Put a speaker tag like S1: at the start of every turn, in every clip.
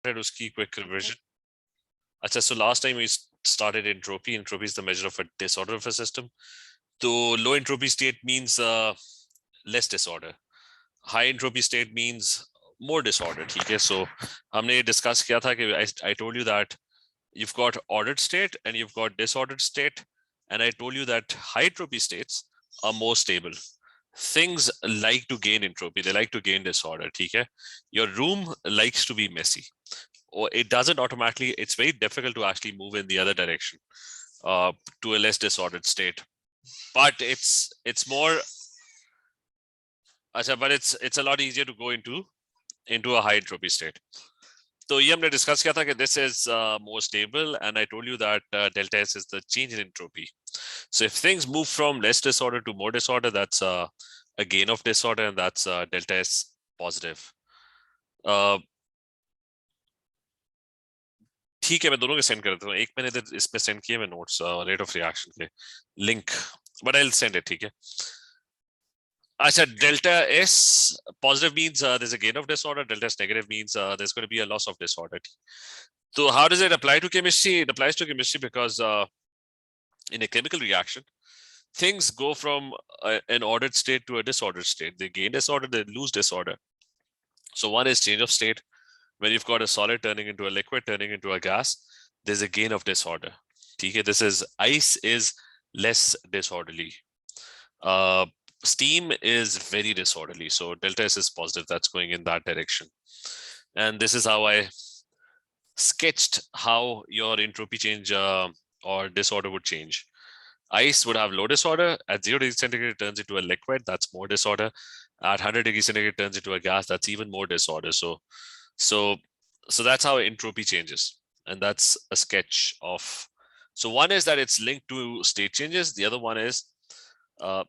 S1: started उसकी quick revision. अच्छा, so last time we started entropy. Entropy is the measure of a disorder of a system. So low entropy state means less disorder. High entropy state means more disorder. ठीक है, so हमने discuss किया था कि I told you that you've got ordered state and you've got disordered state, and I told you that high entropy states are more stable. Things like to gain entropy, they like to gain disorder. ठीक है, your room likes to be messy, or it doesn't automatically. It's very difficult to actually move in the other direction to a less disordered state, but it's more. But it's a lot easier to go into a high entropy state. So ये हमने discuss किया था कि this is more stable, and I told you that delta S is the change in entropy. So if things move from less disorder to more disorder, that's a gain of disorder, and that's delta S positive. ठीक है, मैं दोनों के send कर देता हूँ. एक मैंने इस पे सेंड किए मैं नोट्स रेट ऑफ रिएक्शन के link, but I will send it. ठीक है. अच्छा, delta S positive means there's a gain of disorder. Delta S negative means there's going to be a loss of disorder. So how does it apply to chemistry? It applies to chemistry because in a chemical reaction, things go from an ordered state to a disordered state. They gain disorder, they lose disorder. So one is change of state. When you've got a solid turning into a liquid, turning into a gas, there's a gain of disorder. Okay, this is ice is less disorderly. Steam is very disorderly. So delta S is positive. That's going in that direction. And this is how I sketched how your entropy change or disorder would change. Ice would have low disorder. At 0 degrees centigrade, it turns into a liquid. That's more disorder. At 100 degrees centigrade, it turns into a gas. That's even more disorder. So that's how entropy changes. And that's a sketch of. So one is that it's linked to state changes. The other one is,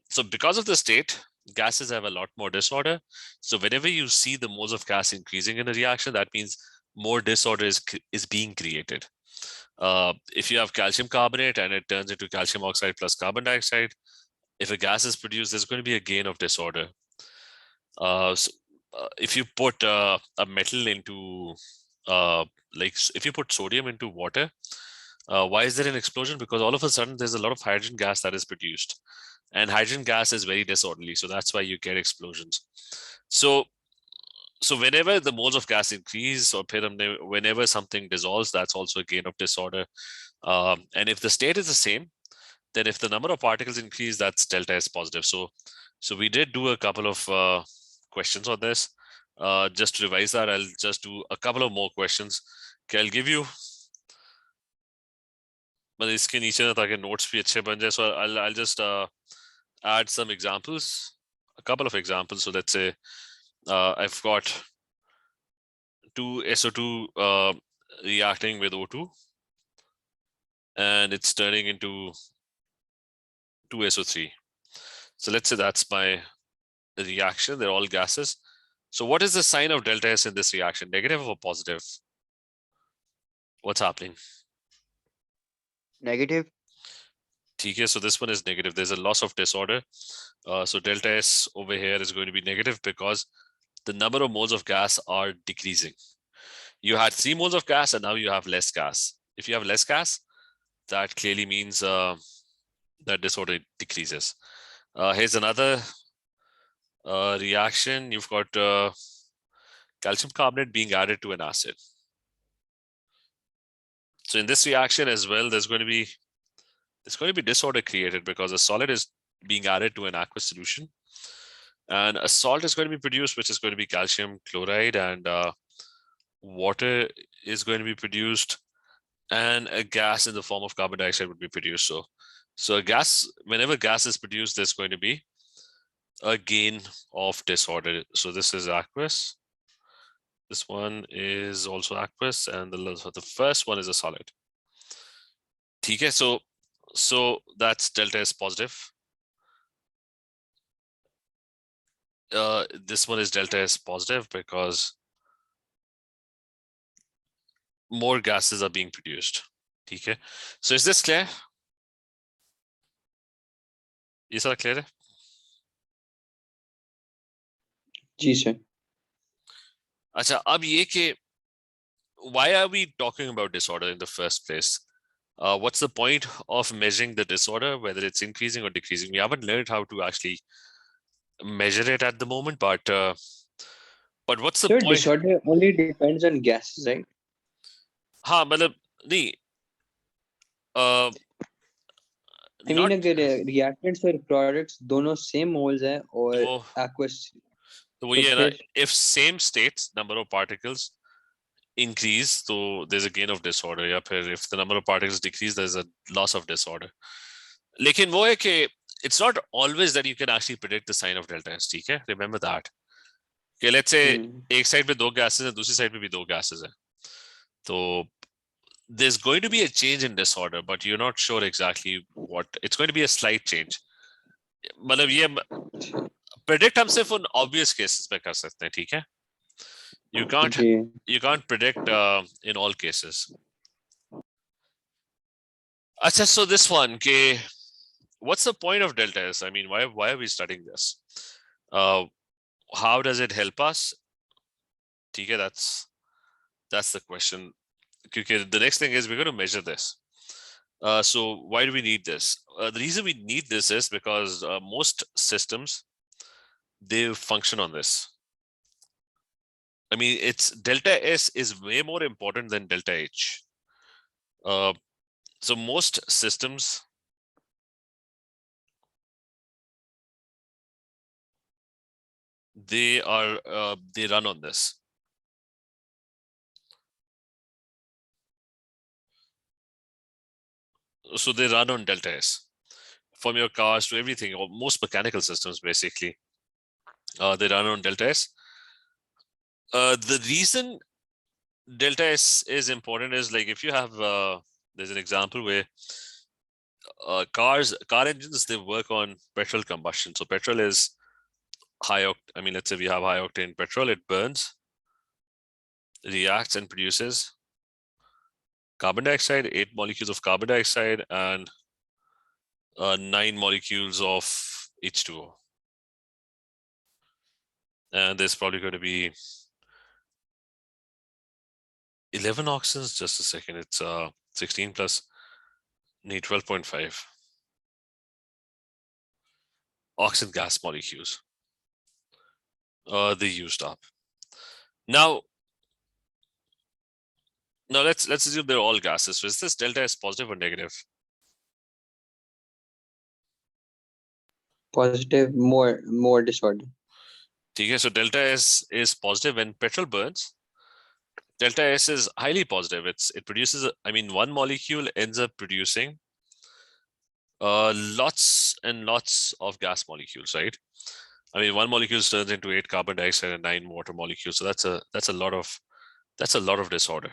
S1: so because of the state, gases have a lot more disorder. So whenever you see the moles of gas increasing in a reaction, that means more disorder is being created. If you have calcium carbonate and it turns into calcium oxide plus carbon dioxide, if a gas is produced, there's going to be a gain of disorder. If you put a metal into, like if you put sodium into water, why is there an explosion? Because all of a sudden there's a lot of hydrogen gas that is produced. And hydrogen gas is very disorderly, so that's why you get explosions. So whenever the moles of gas increase, or whenever something dissolves, that's also a gain of disorder. And if the state is the same, then if the number of particles increase, that's delta S positive. So we did do a couple of questions on this. Just to revise that, I'll just do a couple of more questions. Okay, I'll give you. But इसके नीचे ना ताकि notes भी अच्छे बन जाए. So I'll just add some examples, a couple of examples. So let's say I've got 2 SO2 reacting with O2, and it's turning into 2 SO3. So let's say that's my reaction. They're all gases. So what is the sign of delta S in this reaction? Negative or positive? What's happening?
S2: Negative.
S1: Okay, so this one is negative. There's a loss of disorder. So delta S over here is going to be negative because the number of moles of gas are decreasing. You had 3 moles of gas and now you have less gas. If you have less gas, that clearly means that disorder decreases. Here's another reaction. You've got calcium carbonate being added to an acid. So in this reaction as well, there's going to be disorder created because a solid is being added to an aqueous solution, and a salt is going to be produced, which is going to be calcium chloride, and water is going to be produced, and a gas in the form of carbon dioxide would be produced. So a gas, whenever gas is produced, there's going to be a gain of disorder. So this is aqueous. This one is also aqueous, and the first one is a solid. Okay, so that's delta S positive. This one is delta S positive because more gases are being produced. Okay, so is this clear? Is that clear?
S2: जी sir.
S1: अच्छा, अब ये कि why are we talking about disorder in the first place? What's the point of measuring the disorder, whether it's increasing or decreasing? We haven't learned how to actually measure it at the moment, but what's the
S2: So
S1: point?
S2: disorder only depends on gases, right?
S1: हाँ मतलब नहीं uh,
S2: I mean,
S1: not
S2: अगर reactants और products दोनों same moles है और
S1: वो
S2: aqueous,
S1: तो वही
S2: तो
S1: है ना,
S2: फिर
S1: if same states number of particles increase so there's a gain of disorder, या फिर if the number of particles decrease there's a loss of disorder. लेकिन वो है कि it's not always that you can actually predict the sign of delta S, ठीक है? Remember that. कि let's say एक साइड पे दो gases है, दूसरी साइड पे भी दो gases है, तो there's going to be a change in disorder, but you're not sure exactly what. It's going to be a slight change. मतलब ये predict हम सिर्फ उन obvious cases पे कर सकते हैं, ठीक है? You can't predict in all cases. अच्छा, so this one, okay, what's the point of delta S? I mean, why are we studying this? How does it help us? ठीक है, that's the question. Because the next thing is we're going to measure this. So why do we need this? The reason we need this is because most systems, they function on this. I mean, it's delta S is way more important than delta H. So most systems, they run on this. So they run on delta S. From your cars to everything, or most mechanical systems basically, they run on delta S. The reason delta S is important is like if you have there's an example where car engines, they work on petrol combustion. So petrol is high octane. I mean, let's say we have high octane petrol, it burns, reacts and produces carbon dioxide, 8 molecules of carbon dioxide and 9 molecules of H2O. And there's probably going to be 11 oxygens. Just a second. It's 16 plus 12.5 oxygen gas molecules. They used up. Now let's assume they're all gases. So is this delta S positive or negative?
S2: positive, more disorder.
S1: Okay, so delta S is positive when petrol burns. Delta S is highly positive. It produces, I mean, one molecule ends up producing lots and lots of gas molecules, right? I mean, one molecule turns into 8 carbon dioxide and 9 water molecules. So that's a lot of disorder.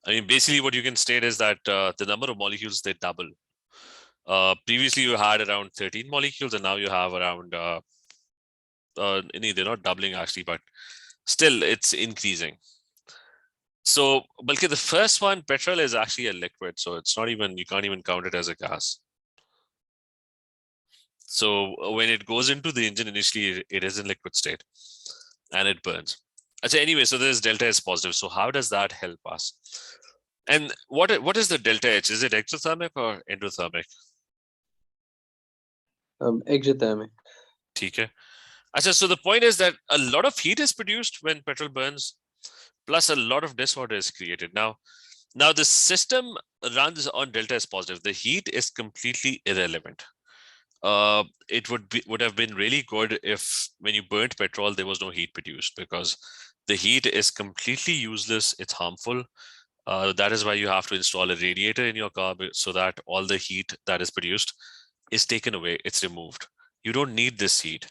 S1: I mean, basically what you can state is that the number of molecules, they double. Previously you had around 13 molecules and now you have around they're not doubling actually, but still it's increasing. So Balki, the first one, petrol, is actually a liquid, so it's not even, you can't even count it as a gas. So when it goes into the engine initially, it is in liquid state and it burns. So anyway, so this delta is positive. So how does that help us? And what is the delta H? Is it exothermic or endothermic?
S2: Exothermic.
S1: Okay. So the point is that a lot of heat is produced when petrol burns, plus a lot of disorder is created. Now the system runs on delta S positive. The heat is completely irrelevant. It would have been really good if when you burnt petrol there was no heat produced, because the heat is completely useless. It's harmful. That is why you have to install a radiator in your car so that all the heat that is produced is taken away. It's removed. You don't need this heat.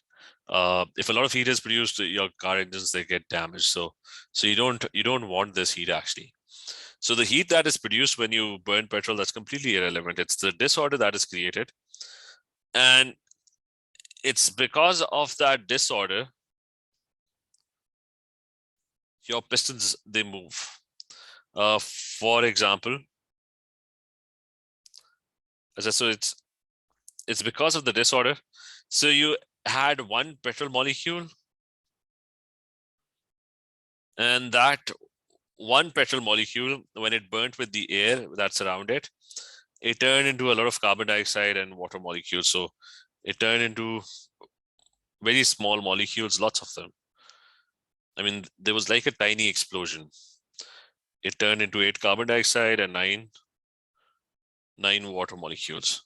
S1: If a lot of heat is produced, your car engines, they get damaged. So you don't want this heat actually. So the heat that is produced when you burn petrol, that's completely irrelevant. It's the disorder that is created. And it's because of that disorder, your pistons, they move. For example, so it's because of the disorder. So you had one petrol molecule and that one petrol molecule, when it burnt with the air that's around it, it turned into a lot of carbon dioxide and water molecules. So it turned into very small molecules, lots of them. I mean, there was like a tiny explosion. It turned into 8 carbon dioxide and nine water molecules.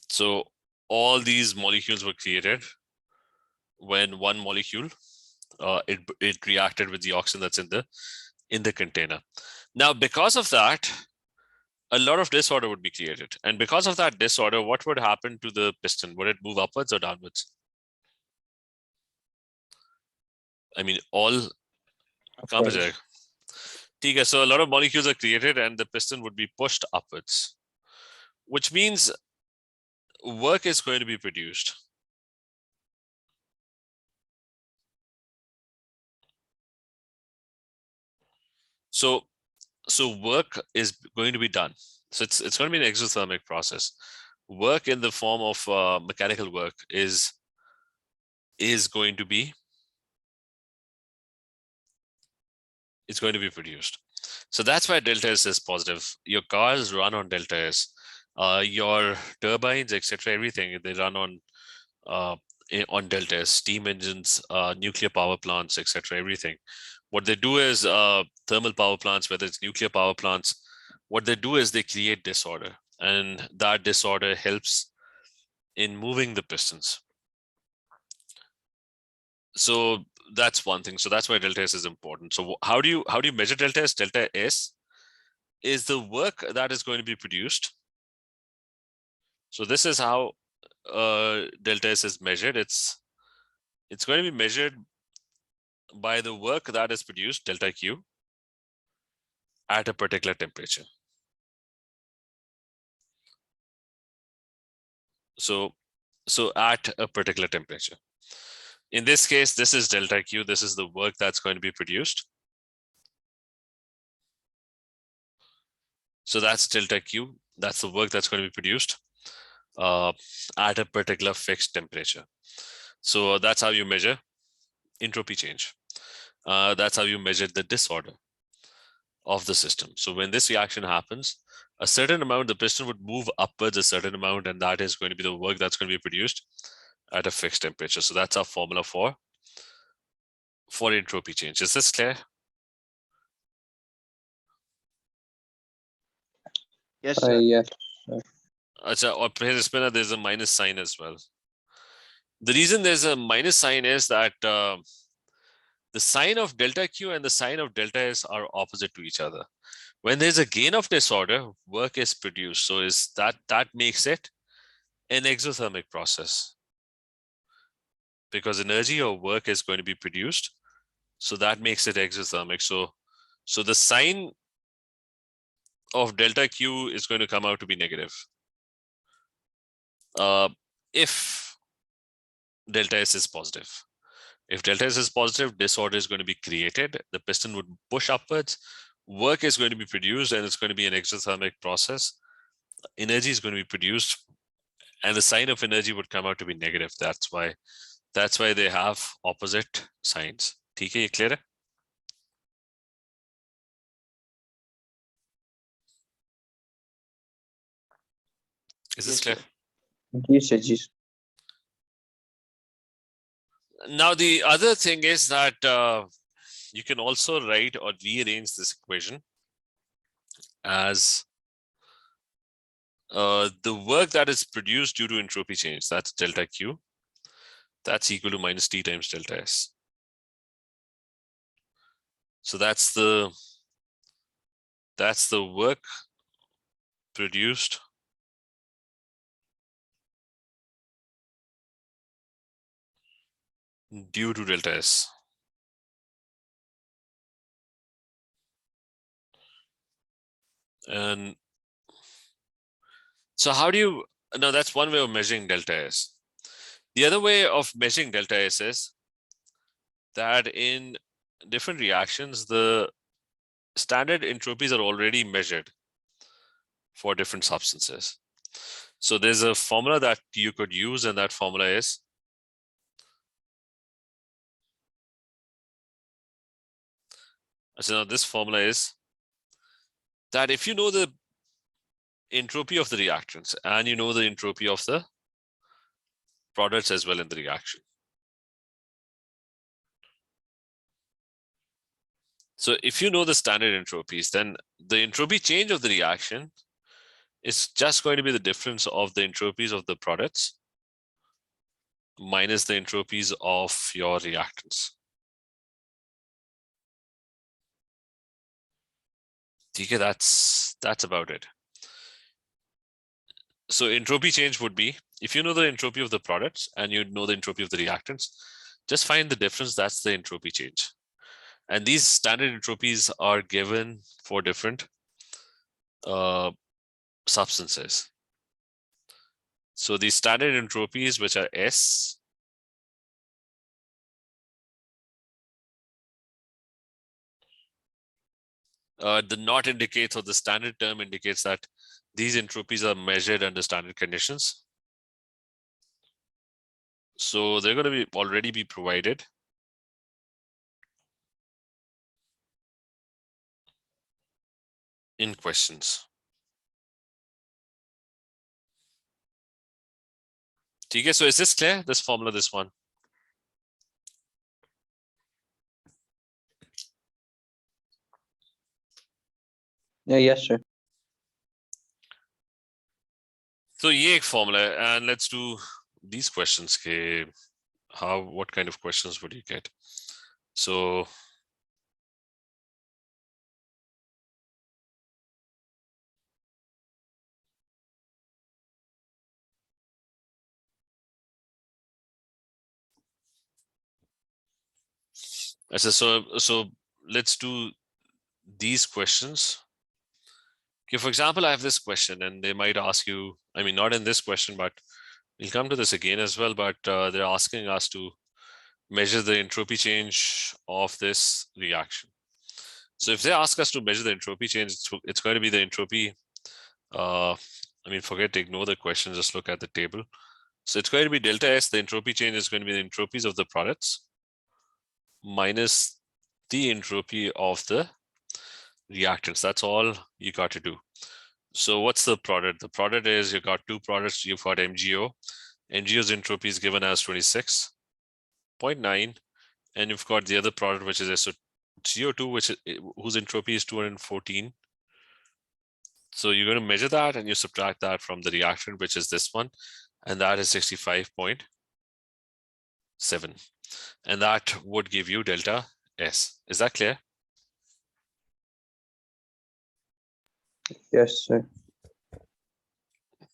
S1: So all these molecules were created when one molecule it reacted with the oxygen that's in the container. Now, because of that, a lot of disorder would be created. And because of that disorder, what would happen to the piston? Would it move upwards or downwards? I mean, all
S2: Upwards.
S1: Okay, so a lot of molecules are created and the piston would be pushed upwards, which means work is going to be produced. So work is going to be done. So it's going to be an exothermic process. Work in the form of mechanical work is going to be produced. So that's why delta S is positive. Your cars run on delta S. Your turbines, etc., everything, they run on delta S. Steam engines, nuclear power plants, etc., everything. What they do is thermal power plants, whether it's nuclear power plants, what they do is they create disorder, and that disorder helps in moving the pistons. So that's one thing. So that's why delta S is important. So how do you measure delta S? Delta S is the work that is going to be produced. So this is how delta S is measured. It's going to be measured by the work that is produced, delta Q, at a particular temperature. So at a particular temperature. In this case, this is delta Q. This is the work that's going to be produced. So that's delta Q. That's the work that's going to be produced at a particular fixed temperature. So that's how you measure entropy change. That's how you measure the disorder of the system. So when this reaction happens, a certain amount, the piston would move upwards a certain amount, and that is going to be the work that's going to be produced at a fixed temperature. So that's our formula for entropy change. Is this clear?
S3: Yes, sir.
S2: Yes.
S1: Or there's a minus sign as well. The reason there's a minus sign is that the sign of delta Q and the sign of delta S are opposite to each other. When there's a gain of disorder, work is produced. So that makes it an exothermic process, because energy or work is going to be produced. So that makes it exothermic. So the sign of delta Q is going to come out to be negative. If delta S is positive. If delta S is positive, disorder is going to be created. The piston would push upwards. Work is going to be produced, and it's going to be an exothermic process. Energy is going to be produced, and the sign of energy would come out to be negative. That's why they have opposite signs. Okay, you clear? Is this clear?
S2: Yes, Sajid.
S1: Now, the other thing is that you can also write or rearrange this equation as the work that is produced due to entropy change. That's delta Q. That's equal to minus T times delta S. So that's the work produced due to delta S. And so how do you, now that's one way of measuring delta S. The other way of measuring delta S is that in different reactions, the standard entropies are already measured for different substances. So there's a formula that you could use, and that formula is So now this formula is that if you know the entropy of the reactants and you know the entropy of the products as well in the reaction. So if you know the standard entropies, then the entropy change of the reaction is just going to be the difference of the entropies of the products minus the entropies of your reactants. Okay, that's about it. So entropy change would be, if you know the entropy of the products and you know the entropy of the reactants, just find the difference. That's the entropy change. And these standard entropies are given for different substances. So the standard entropies, which are S, the not indicates, or the standard term indicates that these entropies are measured under standard conditions. So they're going to be already be provided in questions. Okay, so is this clear? This formula, this one?
S2: Yeah, yes, sir.
S1: So ये एक formula, and let's do these questions. What kind of questions would you get? So I said, so let's do these questions. Okay, for example, I have this question and they might ask you, I mean, not in this question, but we'll come to this again as well, but they're asking us to measure the entropy change of this reaction. So if they ask us to measure the entropy change, it's going to be the entropy. I mean, ignore the question, just look at the table. So it's going to be delta S. The entropy change is going to be the entropies of the products minus the entropy of the reactants. That's all you got to do. So what's the product? The product is, you got two products. You've got MgO. MgO's entropy is given as 26.9, and you've got the other product, which is SO2, whose entropy is 214. So you're going to measure that and you subtract that from the reactant, which is this one, and that is 65.7, and that would give you delta S. Is that clear?
S2: Yes, sir.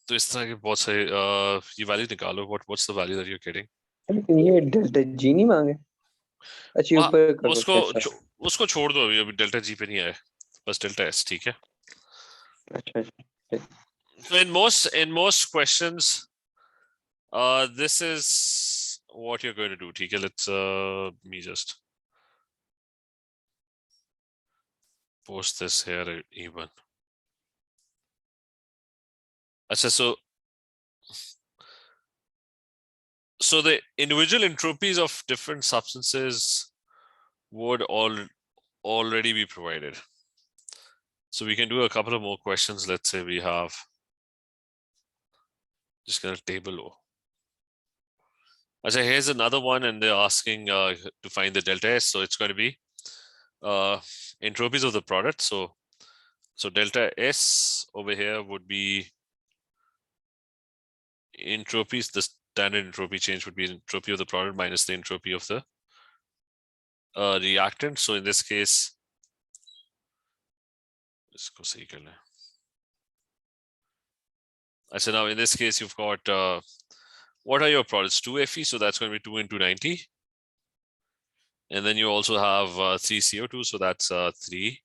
S1: तो इस तरह के बहुत सारे ये value निकालो. What's the value that you're getting?
S2: ये delta G नहीं मांगे. अच्छा, ऊपर कर दो.
S1: उसको छोड़ दो अभी डेल्टा जी पे नहीं आया, बस डेल्टा एस. ठीक है.
S2: अच्छा.
S1: So in most questions, this is what you're going to do. ठीक है. Let's me just post this here even. अच्छा, so the individual entropies of different substances would already be provided. So we can do a couple of more questions. Let's say we have just gonna table O. Okay, here's another one, and they're asking to find the delta S. So it's going to be entropies of the product. So delta S over here would be entropies. The standard entropy change would be entropy of the product minus the entropy of the reactant. So in this case, let's go see. So now in this case, you've got what are your products? 2Fe, so that's going to be 2 into 90. And then you also have 3 CO2, so that's 3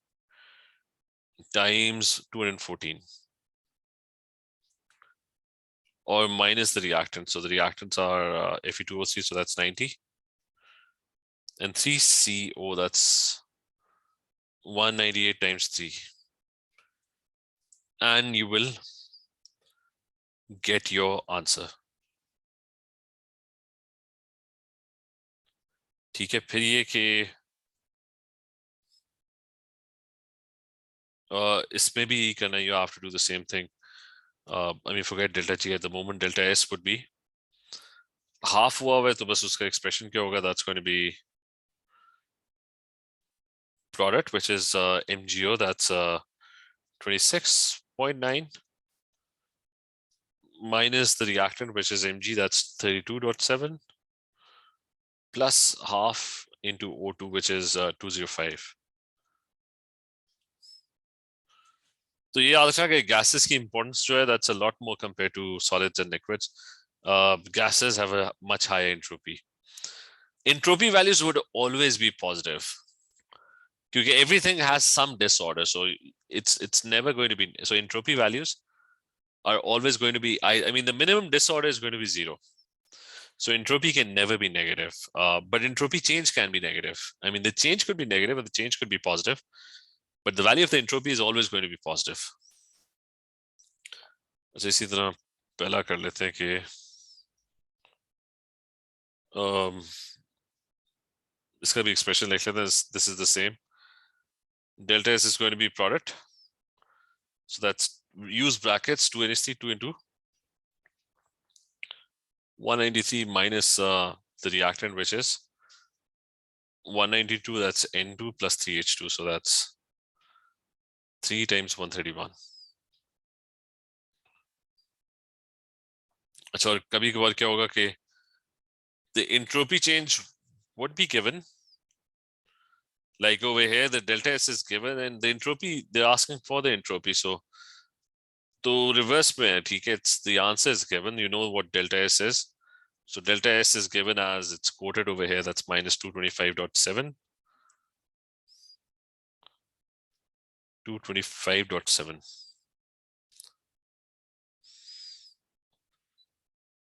S1: times 214. Or minus the reactants. So the reactants are Fe2O3, so that's 90. And 3CO, that's 198 times 3. And you will get your answer. ठीक है. फिर ये कि इसमें भी करना, you have to do the same thing. I mean, forget delta G at the moment. Delta S would be half हुआ हुआ है, तो बस उसका expression क्या होगा? That's going to be product, which is MgO, that's 26.9, minus the reactant, which is Mg, that's 32.7, plus half into O2, which is 205. तो ये याद रखना कि gases की importance जो है, that's a lot more compared to solids and liquids. Gases have a much higher entropy. Entropy values would always be positive, because everything has some disorder, so it's never going to be, so entropy values are always going to be, I mean, the minimum disorder is going to be 0. So entropy can never be negative, but entropy change can be negative. I mean, the change could be negative, but the change could be positive, but the value of the entropy is always going to be positive. So इसी तरह पहला कर लेते हैं कि इसका भी expression लिख लेते हैं. This is the same. Delta S is going to be product. So that's, use brackets, 2 NH3, 2 into 193 minus the reactant, which is 192, that's N2 plus 3H2. So that's 3 times 131. अच्छा, और कभी कभार क्या होगा कि the entropy change would be given, like over here the delta S is given and the entropy, they're asking for the entropy. So to reverse में है, ठीक है, it's the answer is given, you know what delta S is. So delta S is given as, it's quoted over here, that's minus 225.7. 225.7.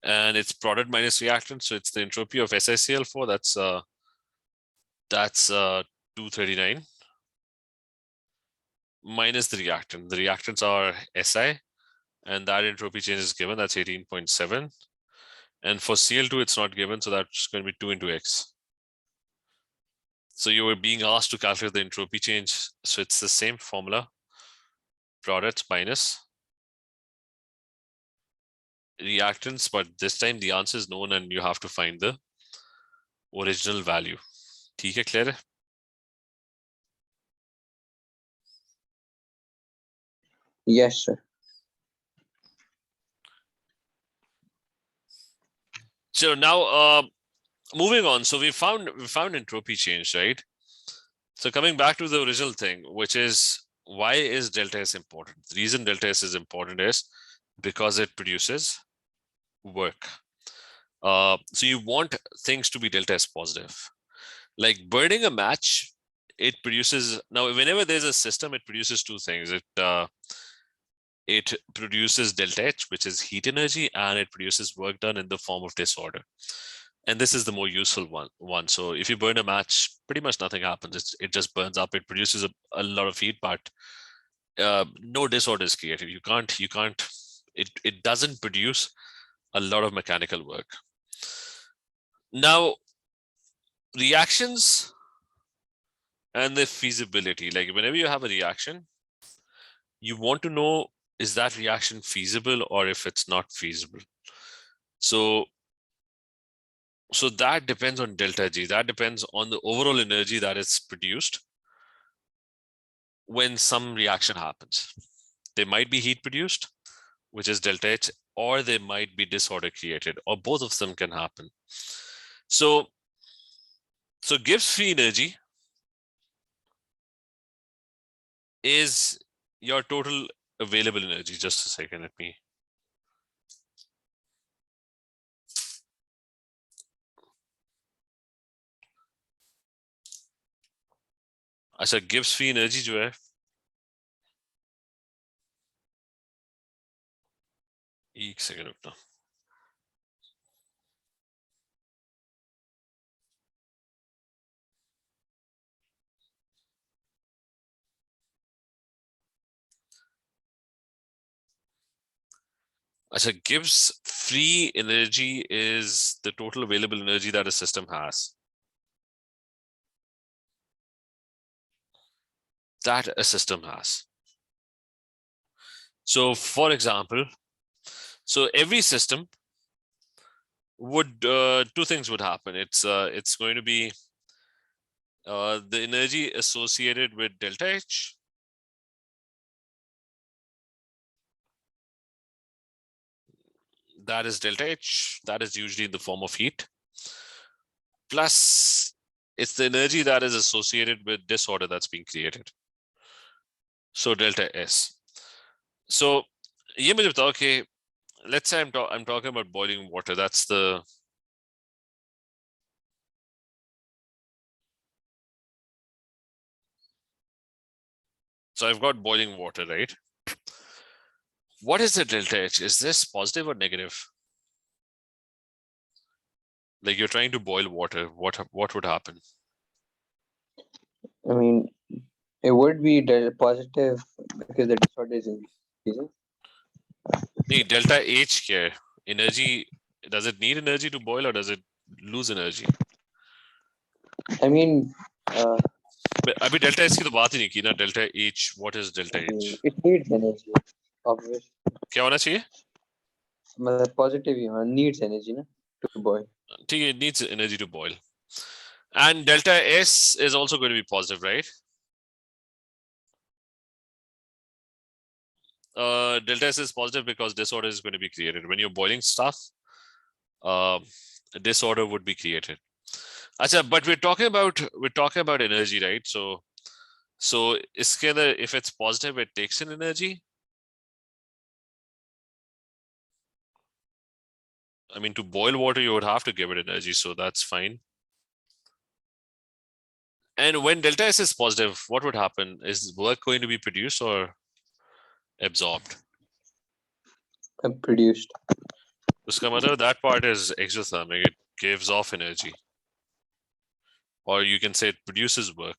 S1: And it's product minus reactant, so it's the entropy of SiCl4, that's 239 minus the reactant. The reactants are Si, and that entropy change is given, that's 18.7. And for Cl2, it's not given, so that's going to be 2 into X. So you were being asked to calculate the entropy change. So it's the same formula, products minus reactants, but this time the answer is known and you have to find the original value. ठीक है, clear है?
S2: Yes, sir.
S1: So now moving on. So we found entropy change, right? So coming back to the original thing, which is, why is delta S important? The reason delta S is important is because it produces work. So you want things to be delta S positive. Like burning a match, it produces, now whenever there's a system, it produces two things. It produces delta H, which is heat energy, and it produces work done in the form of disorder. And this is the more useful one. So if you burn a match, pretty much nothing happens. It just burns up. It produces a lot of heat, but no disorder is created. You can't, it doesn't produce a lot of mechanical work. Now, reactions and the feasibility, like whenever you have a reaction, you want to know, is that reaction feasible or if it's not feasible? So that depends on delta G. That depends on the overall energy that is produced when some reaction happens. There might be heat produced, which is delta H, or there might be disorder created, or both of them can happen. So Gibbs free energy is your total available energy. Just a second, let me. अच्छा, Gibbs free energy जो है, एक second रुकना. अच्छा, Gibbs free energy is the total available energy that a system has. That a system has. So for example, so every system would two things would happen. It's going to be the energy associated with delta H, that is delta H, that is usually in the form of heat, plus it's the energy that is associated with disorder that's being created, so delta S. So ये मुझे बताओ कि let's say I'm talking about boiling water. That's the so I've got boiling water, right? What is the delta H? Is this positive or negative? Like you're trying to boil water, what would happen?
S2: I mean, it would be positive because the disorder is increasing.
S1: Nee, delta H क्या है? Energy, does it need energy to boil or does it lose energy?
S2: I mean,
S1: अभी delta H की तो बात ही नहीं की ना. Delta H, what is delta H?
S2: it needs energy, obviously.
S1: क्या होना चाहिए?
S2: मतलब positive ही needs energy ना to boil.
S1: ठीक है, it needs energy to boil. And delta S is also going to be positive, right? Delta S is positive because disorder is going to be created. When you're boiling stuff, disorder would be created. Achha, but we're talking about energy, right? So इसके अंदर if it's positive, it takes in energy. I mean, to boil water, you would have to give it energy, so that's fine. And when delta S is positive, what would happen? Is work going to be produced or absorbed?
S2: Produced.
S1: Uska matlab that part is exothermic. It gives off energy. Or you can say it produces work.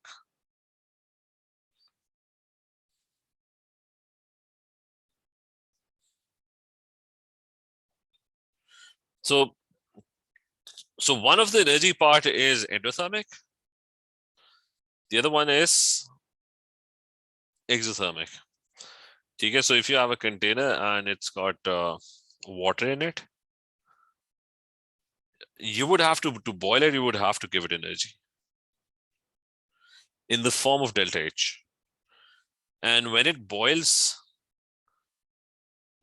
S1: So one of the energy part is endothermic. The other one is exothermic. Okay, so if you have a container and it's got water in it, you would have to boil it, you would have to give it energy in the form of delta H. And when it boils,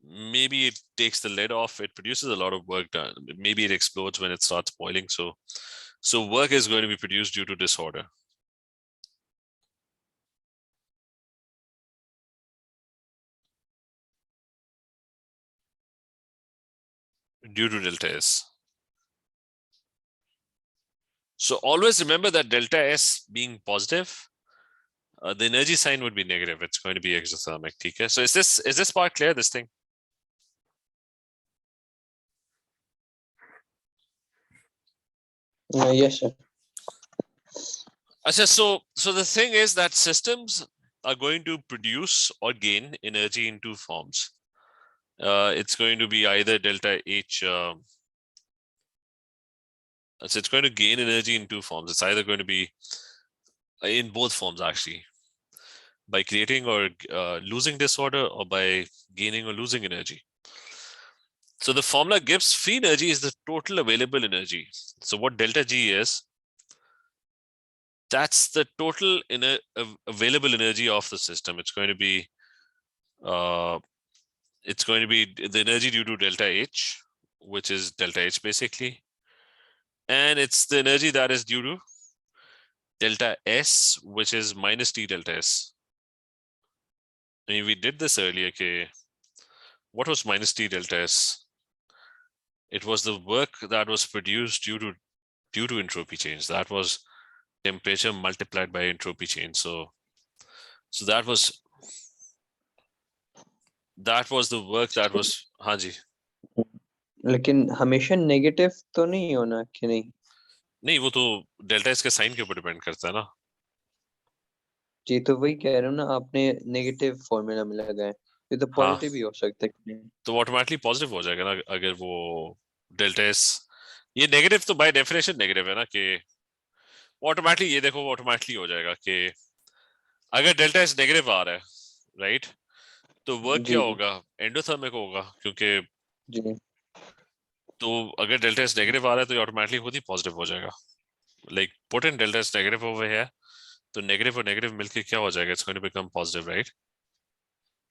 S1: maybe it takes the lid off, it produces a lot of work done. Maybe it explodes when it starts boiling. So work is going to be produced due to disorder. Due to delta S. So always remember that delta S being positive, the energy sign would be negative. It's going to be exothermic. Okay? So is this part clear, this thing?
S2: Yes, sir.
S1: So the thing is that systems are going to produce or gain energy in two forms. It's going to be either delta H. So it's going to gain energy in two forms. It's either going to be in both forms actually, by creating or losing disorder, or by gaining or losing energy. So the formula Gibbs free energy is the total available energy. So what delta G is, that's the total available energy of the system. It's going to be the energy due to delta H, which is delta H basically. And it's the energy that is due to delta S, which is minus T delta S. I mean, we did this earlier. Okay, what was minus T delta S? It was the work that was produced due to entropy change. That was temperature multiplied by entropy change. So that was the work that was. हाँ जी.
S2: लेकिन हमेशा negative तो नहीं होना कि नहीं?
S1: नहीं, वो तो डेल्टा एस के साइन के ऊपर डिपेंड करता है ना.
S2: जी, तो वही कह रहा हूँ ना, आपने नेगेटिव फॉर्मूला में लगाया, ये तो
S1: हाँ,
S2: पॉजिटिव भी हो सकता है.
S1: तो ऑटोमेटिकली पॉजिटिव हो जाएगा ना अगर वो डेल्टा एस. ये नेगेटिव तो बाय डेफिनेशन नेगेटिव है ना, कि ऑटोमेटिकली ये देखो ऑटोमेटिकली हो जाएगा कि अगर डेल्टा एस नेगेटिव आ रहा है, राइट, तो वर्क क्या
S2: जी
S1: होगा, एंडोथर्मिक होगा, क्योंकि
S2: जी
S1: तो अगर डेल्टा एस नेगेटिव आ रहा है तो ऑटोमेटिकली खुद ही पॉजिटिव हो जाएगा. Like put in delta S negative over है, तो नेगेटिव और नेगेटिव मिलके क्या हो जाएगा, it's going to become positive, right?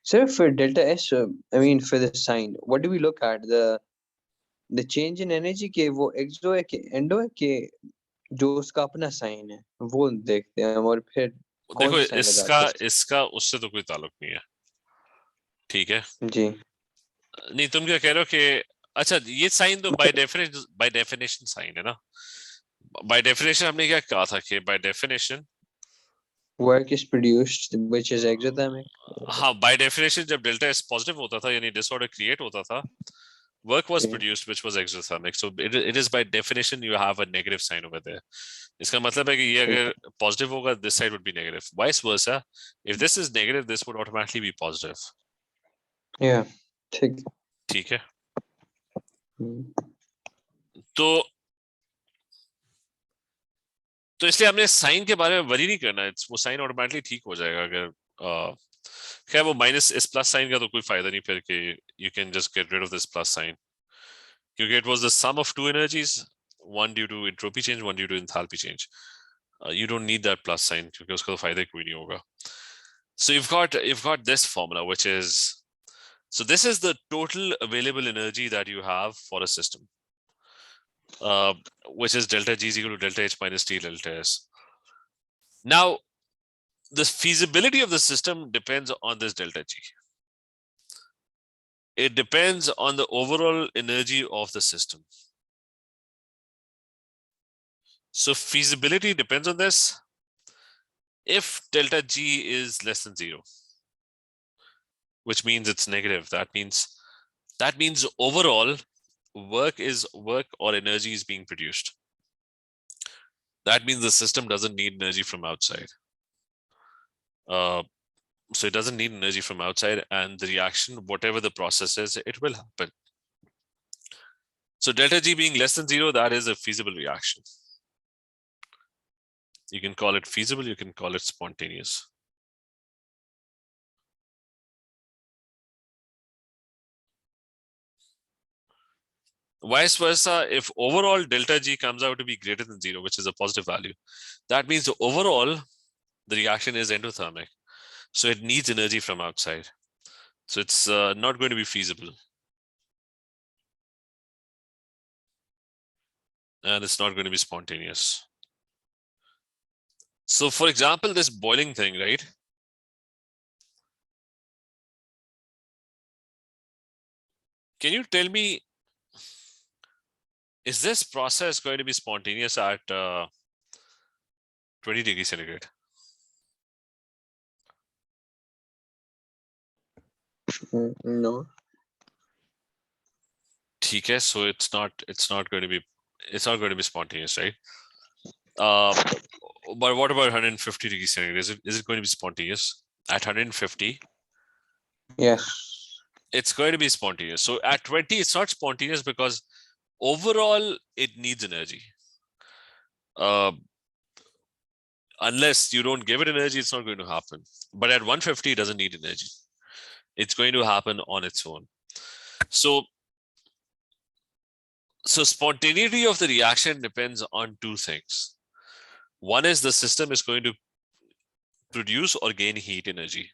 S2: sir, for delta S, I mean for the sign, what do we look at? The change in energy के वो एक्सो है कि एंडो है कि जो उसका अपना साइन है वो देखते हैं हम, और फिर कौन
S1: देखो
S2: सा साइन
S1: इसका
S2: लगाते हैं?
S1: इसका उससे तो कोई ताल्लुक नहीं है, ठीक है?
S2: जी
S1: नहीं, तुम क्या कह रहे हो कि अच्छा ये साइन तो बाय डेफिनेशन साइन है ना. बाय डेफिनेशन हमने क्या कहा था कि by definition,
S2: work is produced which is exothermic.
S1: हाँ बाय डेफिनेशन जब डेल्टा एस पॉजिटिव होता था यानी डिसऑर्डर क्रिएट होता था, work was
S2: ji
S1: produced which was exothermic, so it is by definition you have a negative sign over there. इसका मतलब है कि ये
S2: ठीक
S1: अगर पॉजिटिव होगा this side would be negative, vice versa if this is negative this would automatically be positive.
S2: है या ठीक.
S1: ठीक है,
S2: हम्म,
S1: तो इसलिए हमने साइन के बारे में वरी नहीं करना है, वो साइन ऑटोमेटिकली ठीक हो जाएगा. अगर खैर वो माइनस इस प्लस साइन का तो कोई फायदा नहीं फिर कि you can just get rid of this plus sign, क्योंकि it was the sum of two energies, one due to entropy change, one due to enthalpy change. You don't need that plus sign क्योंकि उसका तो फायदा कोई नहीं होगा. So you've got this formula which is, so this is the total available energy that you have for a system, which is delta G is equal to delta H minus T delta S. Now the feasibility of the system depends on this delta G. It depends on the overall energy of the system. So feasibility depends on this. If delta G is less than 0, which means it's negative, that means overall work or energy is being produced. That means the system doesn't need energy from outside. So it doesn't need energy from outside, and the reaction, whatever the process is, it will happen. So delta G being less than 0, that is a feasible reaction. You can call it feasible, you can call it spontaneous. Vice versa, if overall delta G comes out to be greater than 0, which is a positive value, that means the overall, the reaction is endothermic. So it needs energy from outside. So it's not going to be feasible. And it's not going to be spontaneous. So for example, this boiling thing, right? Can you tell me, is this process going to be spontaneous at 20 degrees centigrade?
S2: no.
S1: Okay, so it's not going to be spontaneous, right? But what about 150 degrees centigrade? Is it going to be spontaneous at 150?
S2: Yes.
S1: It's going to be spontaneous. So at 20, it's not spontaneous because overall it needs energy. Unless you don't give it energy, it's not going to happen. But at 150, it doesn't need energy. It's going to happen on its own. So spontaneity of the reaction depends on two things. One is the system is going to produce or gain heat energy,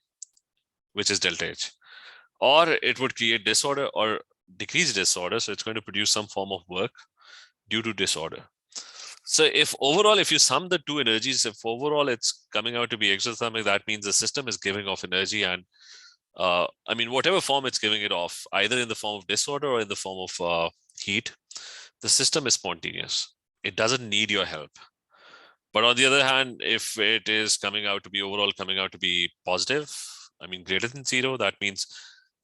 S1: which is delta H, or it would create disorder or decrease disorder. So it's going to produce some form of work due to disorder. So if you sum the two energies, if overall it's coming out to be exothermic, that means the system is giving off energy, and I mean, whatever form it's giving it off, either in the form of disorder or in the form of heat, the system is spontaneous. It doesn't need your help. But on the other hand, if it is coming out to be positive, I mean, greater than 0, that means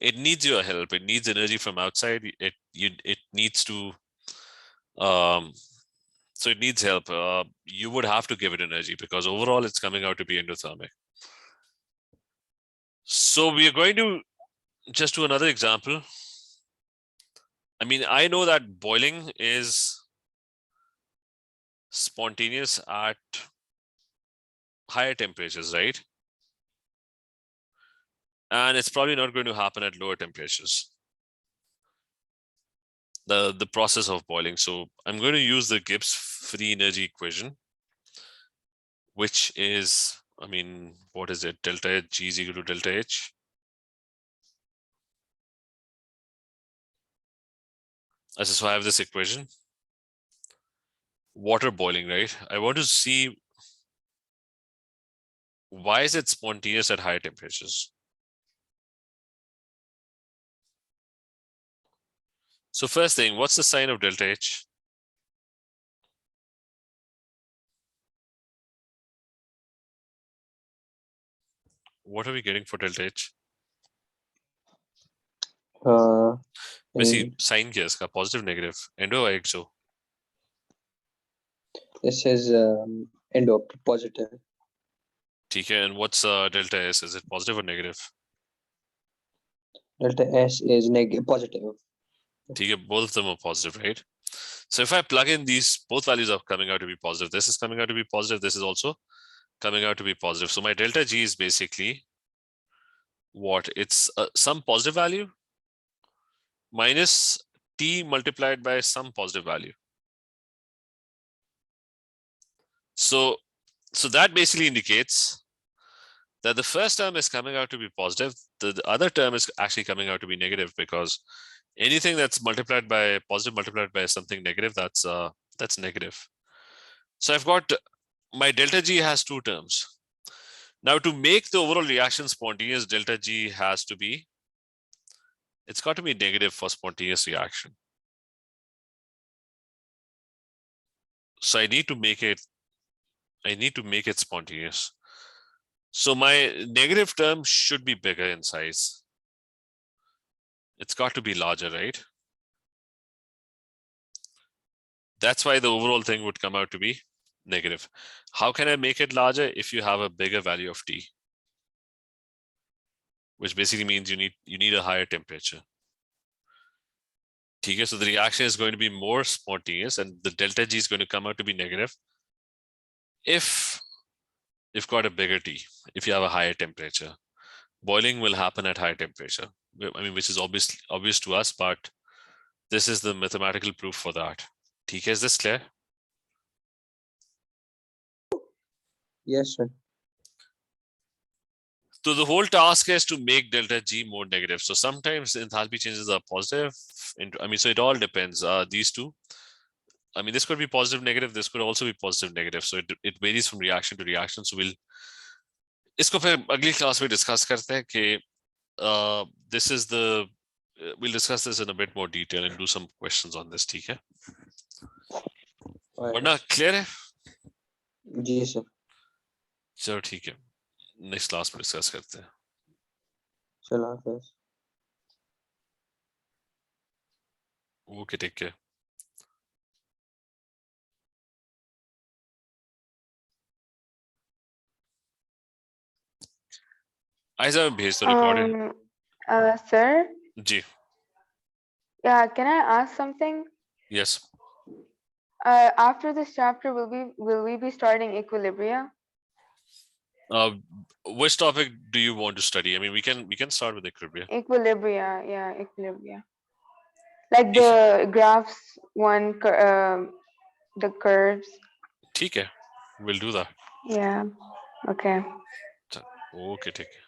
S1: it needs your help. It needs energy from outside. It needs to, so it needs help. You would have to give it energy because overall it's coming out to be endothermic. So we are going to just do another example. I mean, I know that boiling is spontaneous at higher temperatures, right? and it's probably not going to happen at lower temperatures. The process of boiling. So I'm going to use the Gibbs free energy equation, which is, I mean, what is it? Delta H G is equal to delta H. So I have this equation. Water boiling, right? I want to see why is it spontaneous at higher temperatures. So first thing, what's the sign of delta H? What are we getting for delta H?
S2: And
S1: sign क्या है इसका? Positive, negative, endo or exo?
S2: this is endo, positive.
S1: ठीक है, and what's delta S? Is it positive or negative?
S2: Delta S is positive.
S1: ठीक है, both of them are positive, right? So if I plug in these, both values are coming out to be positive. This is coming out to be positive. This is also coming out to be positive. So my delta G is basically what? It's some positive value minus T multiplied by some positive value. So that basically indicates that the first term is coming out to be positive. The other term is actually coming out to be negative, because anything that's multiplied by positive multiplied by something negative, that's negative. So I've got my delta G has two terms. Now to make the overall reaction spontaneous, delta G has to be, it's got to be negative for spontaneous reaction. So I need to make it spontaneous. So my negative term should be bigger in size. It's got to be larger, right? That's why the overall thing would come out to be negative. How can I make it larger? If you have a bigger value of T, which basically means you need a higher temperature. Okay, so the reaction is going to be more spontaneous, and the delta G is going to come out to be negative if you've got a bigger T, if you have a higher temperature. Boiling will happen at higher temperature. I mean, which is obvious to us, but this is the mathematical proof for that. Okay, is this clear?
S2: Yes, sir.
S1: So the whole task is to make delta G more negative. So sometimes enthalpy changes are positive. I mean, so it all depends. These two, I mean, this could be positive, negative. This could also be positive, negative. So it varies from reaction to reaction. So we'll इसको फिर अगली class में discuss करते हैं कि this is the we'll discuss this in a bit more detail and do some questions on this. ठीक है? वरना clear है?
S2: जी सर.
S1: चलो ठीक है. नेक्स्ट क्लास में डिस्कस करते हैं.
S2: चलो हाफिज.
S1: Okay, take care. आइजा भेज दो रिकॉर्डिंग.
S3: Sir?
S1: जी.
S3: Yeah, can I ask something?
S1: Yes.
S3: After this chapter, will we be starting equilibria?
S1: Which topic do you want to study? I mean, we can start with equilibria.
S3: Equilibria, yeah, equilibria. Like the graphs one, the curves.
S1: ठीक है, we'll do that.
S3: Yeah. Okay.
S1: Okay, take care.